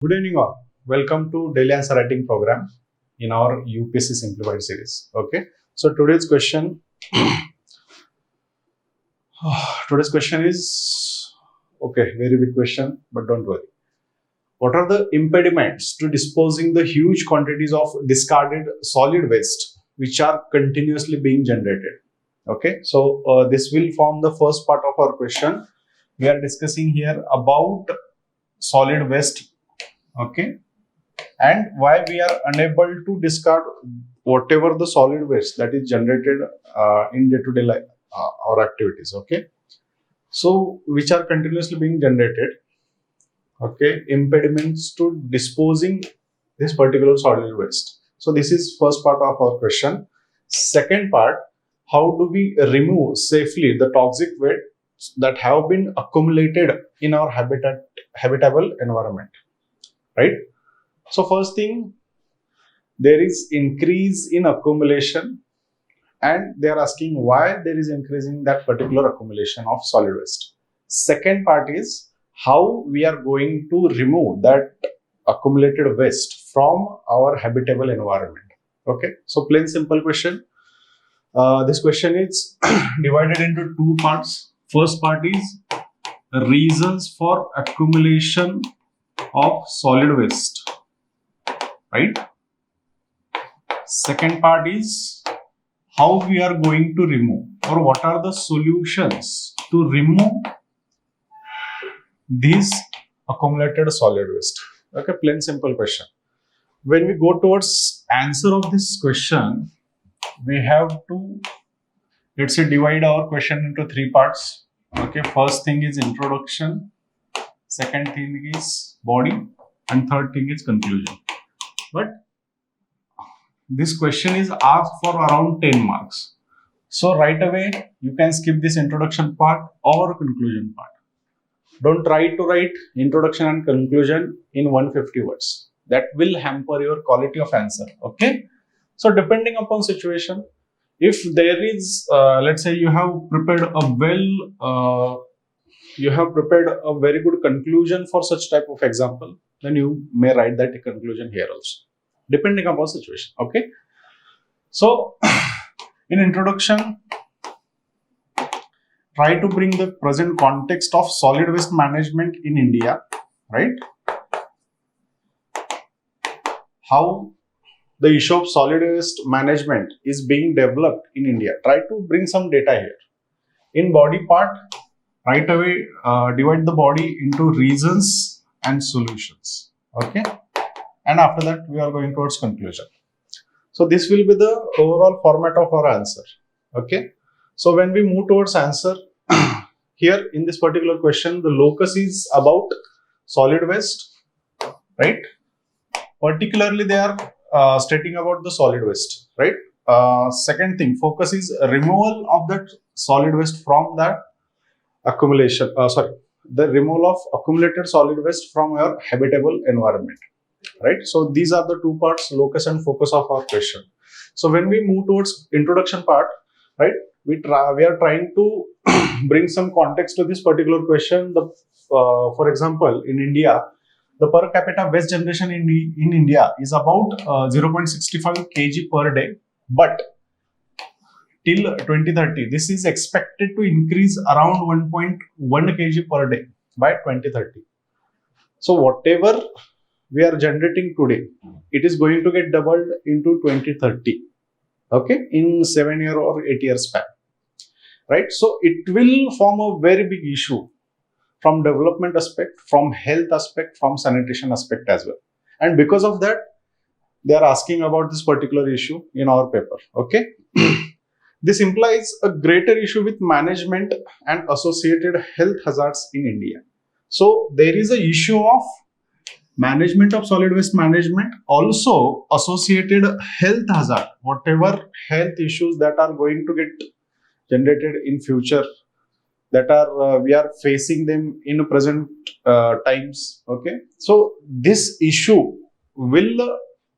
Good evening all. Welcome to daily answer writing program in our UPSC simplified series. Okay. So today's question is okay, very big question, but don't worry. What are the impediments to disposing the huge quantities of discarded solid waste which are continuously being generated? Okay. So this will form the first part of our question. We are discussing here about solid waste. Okay, and why we are unable to discard whatever the solid waste that is generated in day-to-day life or activities. Okay, so which are continuously being generated. Okay, impediments to disposing this particular solid waste. So this is first part of our question. Second part, how do we remove safely the toxic waste that have been accumulated in our habitable environment, right? So first thing, there is increase in accumulation, and they are asking why there is increase in that particular accumulation of solid waste. Second part is how we are going to remove that accumulated waste from our habitable environment. Okay, so plain simple question. This question is divided into two parts. First part is reasons for accumulation of solid waste, right? Second part is how we are going to remove, or what are the solutions to remove these accumulated solid waste. Okay, plain simple question. When we go towards answer of this question, we have to, let's say, divide our question into three parts. Okay, first thing is introduction, second thing is body, and third thing is conclusion. But this question is asked for around 10 marks. So right away, you can skip this introduction part or conclusion part. Don't try to write introduction and conclusion in 150 words. That will hamper your quality of answer. Okay. So depending upon situation, if there is, let's say you have prepared a very good conclusion for such type of example, then you may write that conclusion here also, depending upon situation. Okay. So in introduction, try to bring the present context of solid waste management in India, right? How the issue of solid waste management is being developed in India. Try to bring some data here. In body part, right away, divide the body into reasons and solutions. Okay. And after that, we are going towards conclusion. So this will be the overall format of our answer. Okay. So when we move towards answer, here in this particular question, the locus is about solid waste, right? Particularly, they are stating about the solid waste, right? Second thing, focus is removal of that solid waste from that accumulation. The removal of accumulated solid waste from your habitable environment, right? So these are the two parts, locus and focus of our question. So when we move towards introduction part, right, we are trying to bring some context to this particular question. For example, in India, the per capita waste generation in India is about 0.65 kg per day, but till 2030, this is expected to increase around 1.1 kg per day by 2030. So whatever we are generating today, it is going to get doubled into 2030. Okay, in 7 year or 8 year span, right? So it will form a very big issue from development aspect, from health aspect, from sanitation aspect as well. And because of that, they are asking about this particular issue in our paper. Okay. This implies a greater issue with management and associated health hazards in India. So there is a issue of management of solid waste management, also associated health hazard, whatever health issues that are going to get generated in future, that are we are facing them in present times. Okay, so this issue will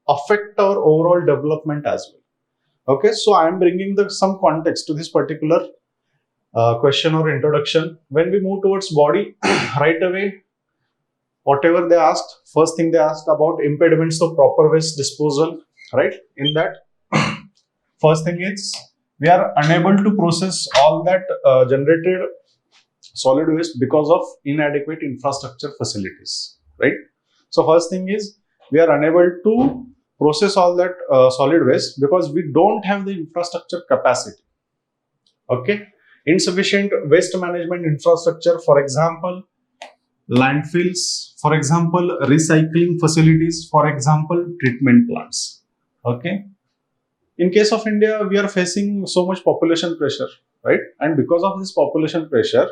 affect our overall development as well. Okay, so I am bringing some context to this particular question or introduction. When we move towards body, right away, Whatever they asked, first thing they asked about impediments to proper waste disposal, right? In that, first thing is we are unable to process all that generated solid waste because of inadequate infrastructure facilities, right? So first thing is we are unable to process all that solid waste because we don't have the infrastructure capacity. Okay, insufficient waste management infrastructure, for example, landfills, for example, recycling facilities, for example, treatment plants. Okay, in case of India, we are facing so much population pressure, right? And because of this population pressure,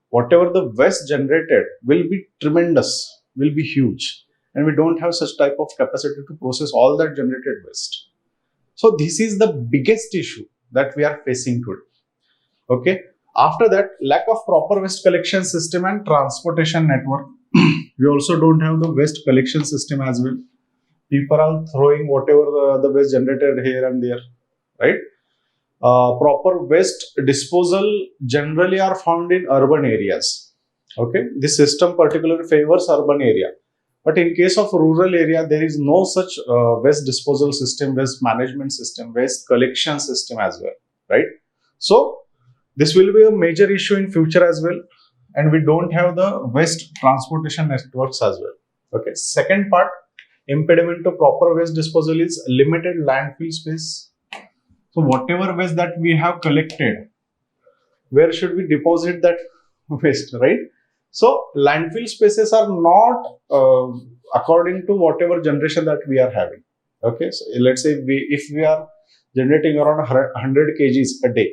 whatever the waste generated will be tremendous, will be huge, and we don't have such type of capacity to process all that generated waste. So this is the biggest issue that we are facing today. Okay, after that, lack of proper waste collection system and transportation network. We also don't have the waste collection system as well. People are throwing whatever the waste generated here and there, right? Proper waste disposal generally are found in urban areas. Okay, this system particularly favors urban area, but in case of rural area, there is no such waste disposal system, waste management system, waste collection system as well, right? So this will be a major issue in future as well, and we don't have the waste transportation networks as well. Okay, second part, impediment to proper waste disposal is limited landfill space. So whatever waste that we have collected, where should we deposit that waste, right? So landfill spaces are not according to whatever generation that we are having. Okay, so let's say if we are generating around 100 kgs a day,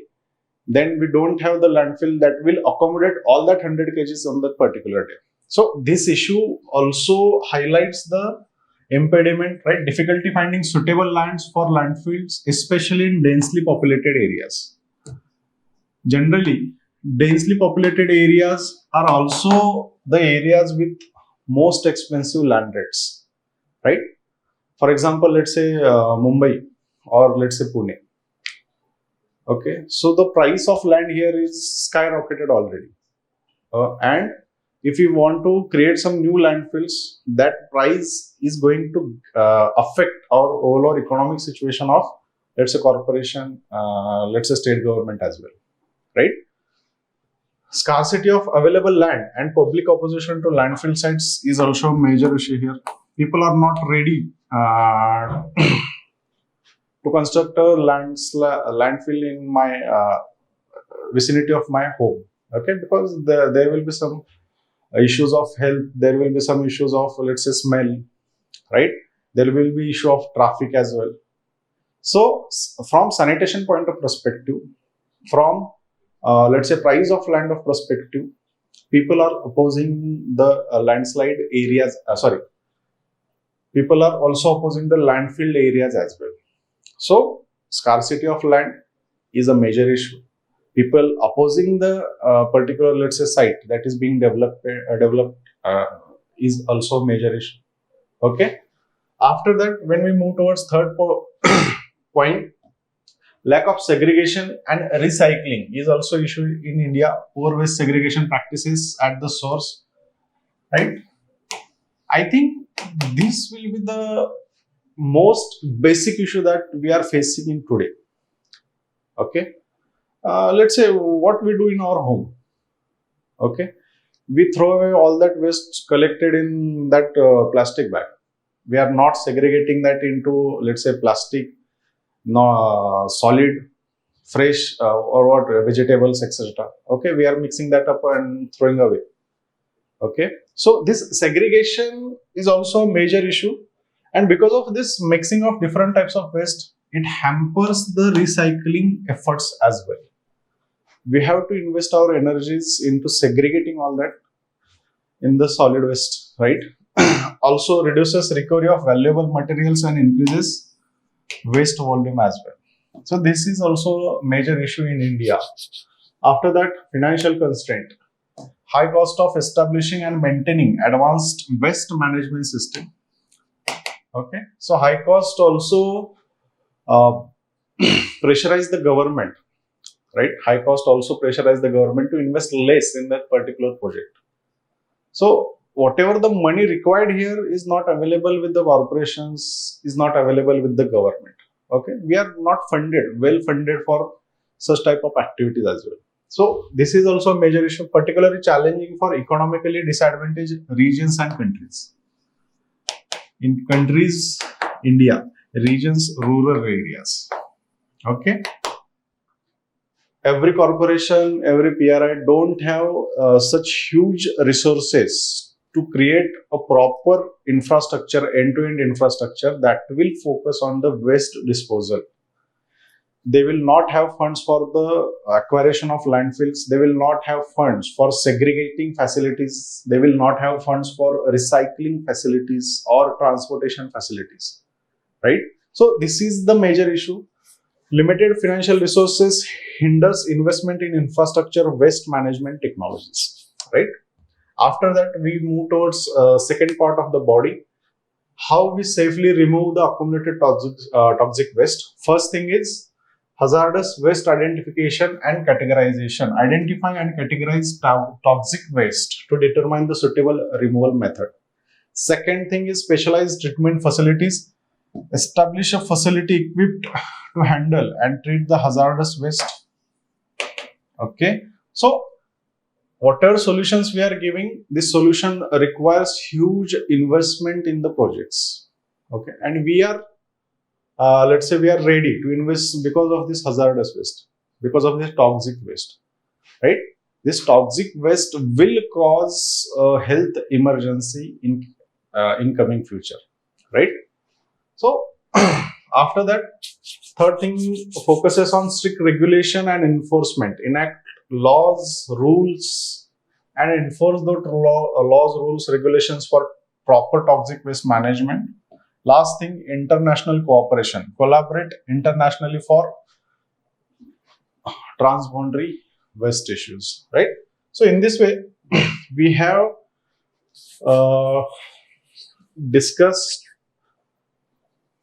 then we don't have the landfill that will accommodate all that 100 kgs on that particular day. So this issue also highlights the impediment, right? Difficulty finding suitable lands for landfills, especially in densely populated areas. Generally, densely populated areas are also the areas with most expensive land rates, right? For example, let's say Mumbai or let's say Pune. Okay, so the price of land here is skyrocketed already, and if you want to create some new landfills, that price is going to affect our overall economic situation of, let's say, corporation, let's say state government as well, right? Scarcity of available land and public opposition to landfill sites is also a major issue here. People are not ready to construct a landfill in my vicinity of my home. Okay, because there will be some issues of health, there will be some issues of, let's say, smell, right? There will be issue of traffic as well. So from sanitation point of perspective, from let's say price of land of perspective, people are opposing the landslide areas, sorry, people are also opposing the landfill areas as well. So scarcity of land is a major issue. People opposing the particular, let's say, site that is being developed is also a major issue. Okay, after that, when we move towards third point, lack of segregation and recycling is also issue in India. Poor waste segregation practices at the source, right? I think this will be the most basic issue that we are facing in today. Okay, let's say what we do in our home. Okay, we throw away all that waste collected in that plastic bag. We are not segregating that into, let's say, plastic, no, solid, fresh, or what, vegetables, etc. Okay, we are mixing that up and throwing away. Okay, so this segregation is also a major issue, and because of this mixing of different types of waste, it hampers the recycling efforts as well. We have to invest our energies into segregating all that in the solid waste, right? Also reduces recovery of valuable materials and increases waste volume as well. So this is also a major issue in India. After that, financial constraint. High cost of establishing and maintaining advanced waste management system. Okay, so high cost also uh, pressurize the government, right? High cost also pressurize the government to invest less in that particular project. So whatever the money required here is not available with the corporations, is not available with the government. Okay, we are not well funded for such type of activities as well. So this is also a major issue, particularly challenging for economically disadvantaged regions and countries. In countries, India, regions, rural areas. Okay. Every corporation, every PRI don't have such huge resources to create a proper infrastructure, end-to-end infrastructure that will focus on the waste disposal. They will not have funds for the acquisition of landfills. They will not have funds for segregating facilities. They will not have funds for recycling facilities or transportation facilities. Right? So this is the major issue. Limited financial resources hinders investment in infrastructure waste management technologies. Right? After that, we move towards second part of the body. How we safely remove the accumulated toxic waste. First thing is hazardous waste identification and categorization. Identify and categorize toxic waste to determine the suitable removal method. Second thing is specialized treatment facilities. Establish a facility equipped to handle and treat the hazardous waste. Okay. So, whatever solutions we are giving, this solution requires huge investment in the projects. Okay. And we are let's say we are ready to invest because of this hazardous waste, because of this toxic waste, right? This toxic waste will cause a health emergency in coming future, right? So after that, third thing focuses on strict regulation and enforcement. Enact laws, rules, and enforce the laws, rules, regulations for proper toxic waste management. Last thing, international cooperation. Collaborate internationally for transboundary waste issues, right? So in this way, we have discussed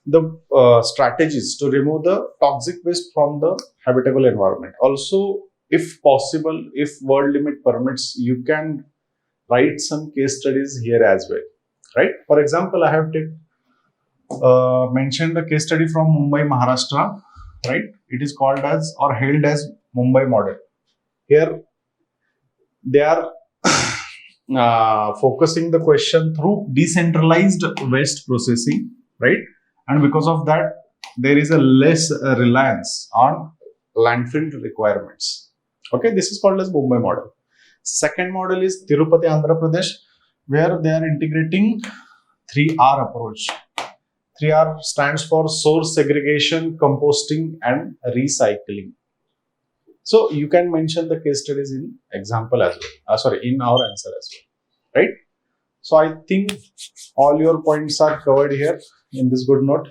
the strategies to remove the toxic waste from the habitable environment. Also, if possible, if world limit permits, you can write some case studies here as well, right? For example, I have mentioned a case study from Mumbai, Maharashtra, right? It is called as or hailed as Mumbai model. Here, they are focusing the question through decentralized waste processing, right? And because of that, there is a less reliance on landfill requirements. Okay, this is called as Mumbai model. Second model is Tirupati, Andhra Pradesh, where they are integrating 3R approach. 3R stands for source segregation, composting, and recycling. So you can mention the case studies in example as well. In our answer as well, right? So I think all your points are covered here in this good note.